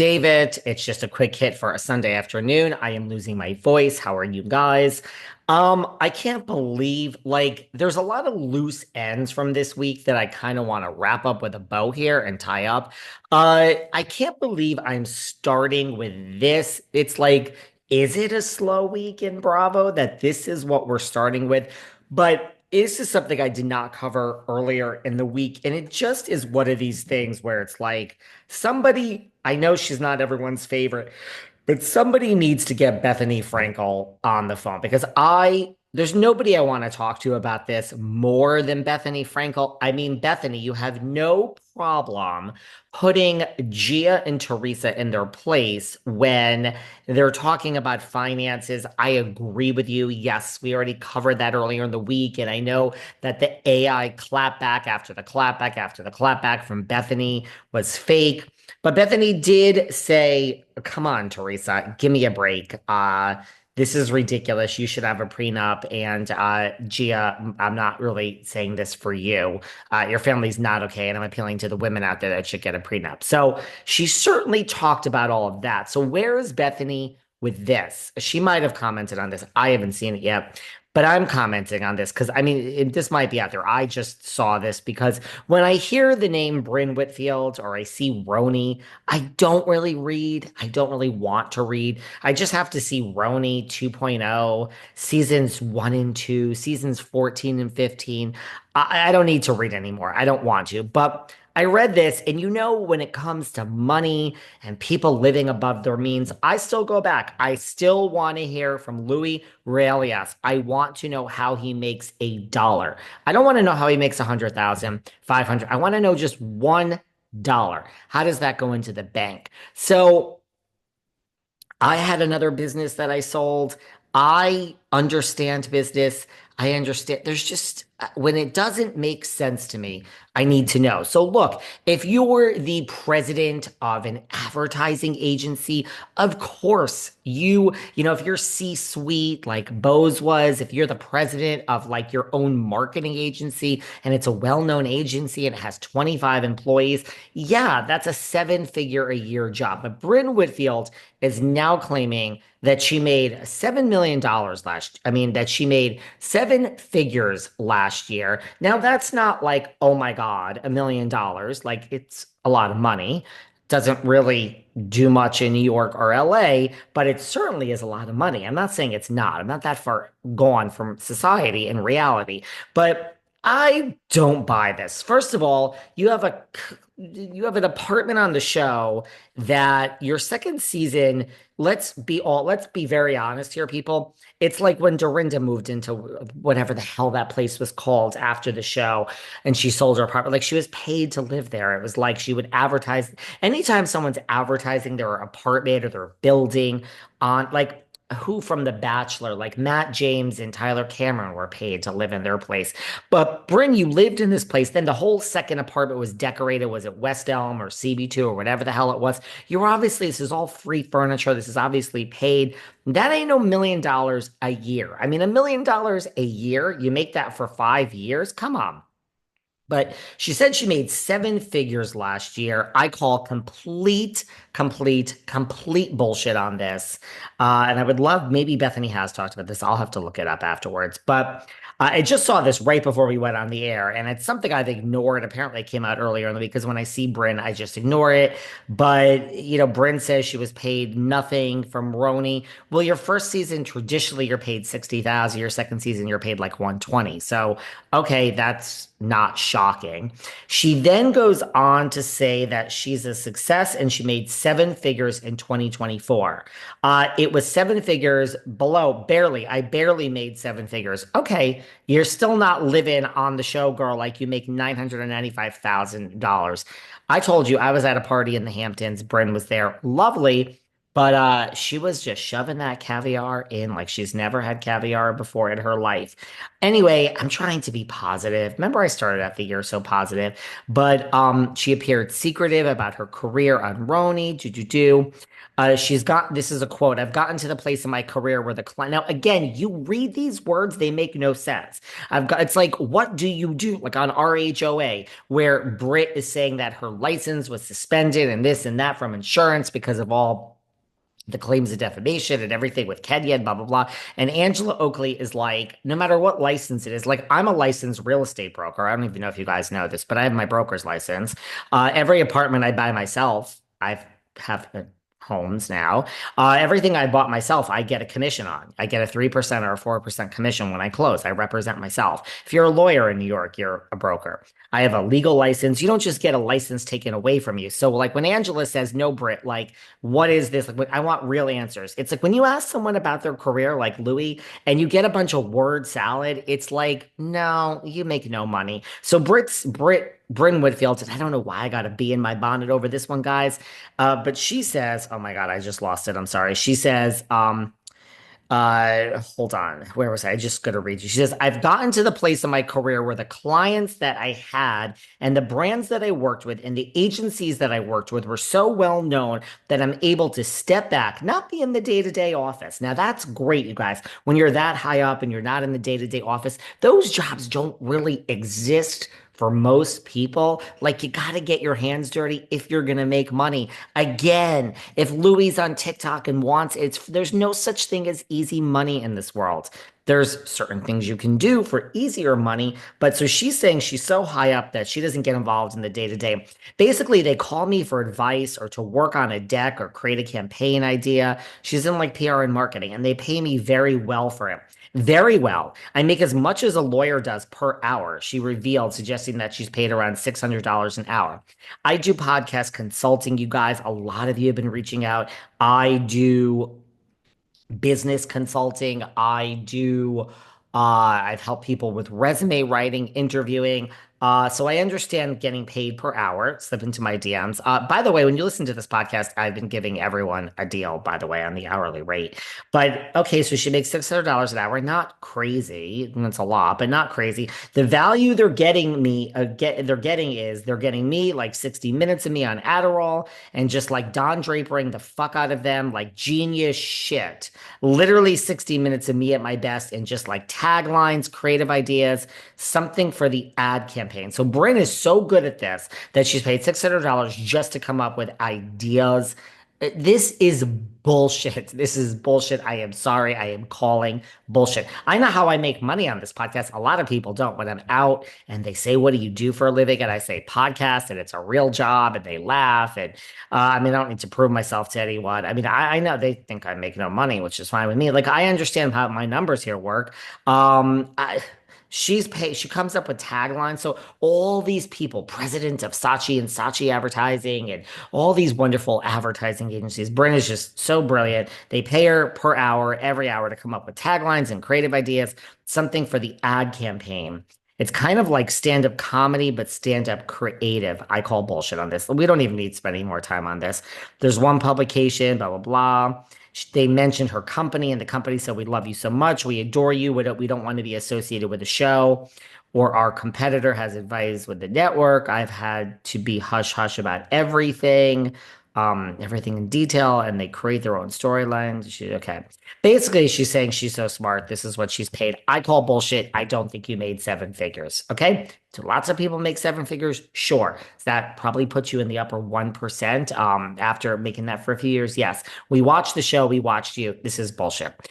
David. It's just a quick hit for a Sunday afternoon. I am losing my voice. How are you guys? I can't believe there's a lot of loose ends from this week that I kind of want to wrap up with a bow here and tie up. I can't believe I'm starting with this. It's like, is it a slow week in Bravo that this is what we're starting with? But this is something I did not cover earlier in the week, and it just is one of these things where it's like somebody, I know she's not everyone's favorite, but somebody needs to get Bethany Frankel on the phone because there's nobody I want to talk to about this more than Bethany Frankel. I mean, Bethany, you have no problem putting Gia and Teresa in their place when they're talking about finances. I agree with you. Yes, we already covered that earlier in the week. And I know that the AI clapback after the clapback after the clapback from Bethany was fake. But Bethany did say, come on, Teresa, give me a break. This is ridiculous. You should have a prenup. And Gia, I'm not really saying this for you. Your family's not okay. And I'm appealing to the women out there that should get a prenup. So she certainly talked about all of that. So where is Bethany with this? She might have commented on this. I haven't seen it yet. But I'm commenting on this because I mean, this might be out there. I just saw this because when I hear the name Brynn Whitfield or I see RHONY, I don't really read. I don't really want to read. I just have to see RHONY 2.0, seasons 1 and 2, seasons 14 and 15. I don't need to read anymore. I don't want to. But I read this, and when it comes to money and people living above their means, I still go back. I still want to hear from Louis Ruelas. I want to know how he makes a dollar. I don't want to know how he makes 100,000, 500. I want to know just $1. How does that go into the bank? So I had another business that I sold. I understand business. I understand. There's just, when it doesn't make sense to me, I need to know. So look, if you're the president of an advertising agency, of course if you're C-suite like Bose was, if you're the president of like your own marketing agency and it's a well-known agency and it has 25 employees, yeah, that's a seven-figure a year job. But Brynn Whitfield is now claiming that she made $7 million that she made seven figures last year. Now, that's not like, oh my God, $1 million. Like, it's a lot of money. Doesn't really do much in New York or LA, but it certainly is a lot of money. I'm not saying it's not. I'm not that far gone from society and reality, but I don't buy this. First of all, you have an apartment on the show that your second season, let's be very honest here, people. It's like when Dorinda moved into whatever the hell that place was called after the show and she sold her apartment. Like she was paid to live there. It was like she would advertise anytime someone's advertising their apartment or their building on like who from The Bachelor, like Matt James and Tyler Cameron were paid to live in their place. But Bryn, you lived in this place. Then the whole second apartment was decorated. Was it West Elm or CB2 or whatever the hell it was? You're obviously, this is all free furniture. This is obviously paid. That ain't no $1 million a year. I mean, $1 million a year, you make that for 5 years? Come on. But she said she made seven figures last year. I call complete bullshit on this. And I would love, maybe Bethany has talked about this. I'll have to look it up afterwards. But I just saw this right before we went on the air, and it's something I've ignored. Apparently, it came out earlier in the week because when I see Bryn, I just ignore it. But, Bryn says she was paid nothing from RHONY. Well, your first season, traditionally, you're paid 60,000. Your second season, you're paid like 120. So, okay, that's not shocking. She then goes on to say that she's a success and she made seven figures in 2024. It was seven figures below, barely. I barely made seven figures. Okay, you're still not living on the show, girl, like you make $995,000. I told you I was at a party in the Hamptons. Bryn was there. Lovely. But she was just shoving that caviar in like she's never had caviar before in her life. Anyway, I'm trying to be positive. Remember, I started out the year so positive, but she appeared secretive about her career on RHONY. Do. She's got this is a quote. I've gotten to the place in my career where the client now again, you read these words, they make no sense. I've got it's like, what do you do? Like on RHOA, where Britt is saying that her license was suspended and this and that from insurance because of all the claims of defamation and everything with Kenya and blah blah blah. And Angela Oakley is like, no matter what license it is, like I'm a licensed real estate broker. I don't even know if you guys know this, but I have my broker's license. Every apartment I buy myself, I've have homes now. Everything I bought myself, I get a commission on. I get a 3% or a 4% commission when I close. I represent myself. If you're a lawyer in New York, you're a broker. I have a legal license. You don't just get a license taken away from you. So, like when Angela says, no, Brit, like, what is this? Like, I want real answers. It's like when you ask someone about their career, like Louis, and you get a bunch of word salad, it's like, no, you make no money. So, Brynn Whitfield said, I don't know why I got a bee in my bonnet over this one, guys. But she says, oh my God, I just lost it. I'm sorry. She says, hold on. Where was I? I just got to read you. She says, I've gotten to the place in my career where the clients that I had and the brands that I worked with and the agencies that I worked with were so well known that I'm able to step back, not be in the day-to-day office. Now that's great, you guys. When you're that high up and you're not in the day-to-day office, those jobs don't really exist for most people. Like you got to get your hands dirty if you're going to make money. Again, if Louis on TikTok and wants it's there's no such thing as easy money in this world. There's certain things you can do for easier money, but so she's saying she's so high up that she doesn't get involved in the day to day. Basically, they call me for advice or to work on a deck or create a campaign idea. She's in like PR and marketing, and they pay me very well for it. Very well. I make as much as a lawyer does per hour, she revealed, suggesting that she's paid around $600 an hour. I do podcast consulting, you guys. A lot of you have been reaching out. I do business consulting. I've helped people with resume writing, interviewing. So I understand getting paid per hour. Slip into my DMs. By the way, when you listen to this podcast, I've been giving everyone a deal, by the way, on the hourly rate. But okay, so she makes $600 an hour. Not crazy. That's a lot, but not crazy. The value they're getting me like 60 minutes of me on Adderall and just like Don Drapering the fuck out of them, like genius shit. Literally 60 minutes of me at my best and just like taglines, creative ideas, something for the ad campaign. So Brynn is so good at this that she's paid $600 just to come up with ideas. This is bullshit. This is bullshit. I am sorry. I am calling bullshit. I know how I make money on this podcast. A lot of people don't. When I'm out and they say, what do you do for a living? And I say podcast and it's a real job and they laugh. And I mean, I don't need to prove myself to anyone. I mean, I know they think I make no money, which is fine with me. Like, I understand how my numbers here work. She's paid, she comes up with taglines. So all these people, president of Saatchi and Saatchi Advertising and all these wonderful advertising agencies. Brynn is just so brilliant. They pay her per hour, every hour to come up with taglines and creative ideas, something for the ad campaign. It's kind of like stand-up comedy, but stand-up creative. I call bullshit on this. We don't even need to spend any more time on this. There's one publication, blah, blah, blah. They mentioned her company, and the company said, we love you so much. We adore you. We don't want to be associated with the show. Or our competitor has advised with the network. I've had to be hush hush about everything, everything in detail, and they create their own storylines. Okay. Basically, she's saying she's so smart. This is what she's paid. I call bullshit. I don't think you made seven figures. Okay. Do lots of people make seven figures? Sure. That probably puts you in the upper 1% after making that for a few years. Yes. We watched the show. We watched you. This is bullshit.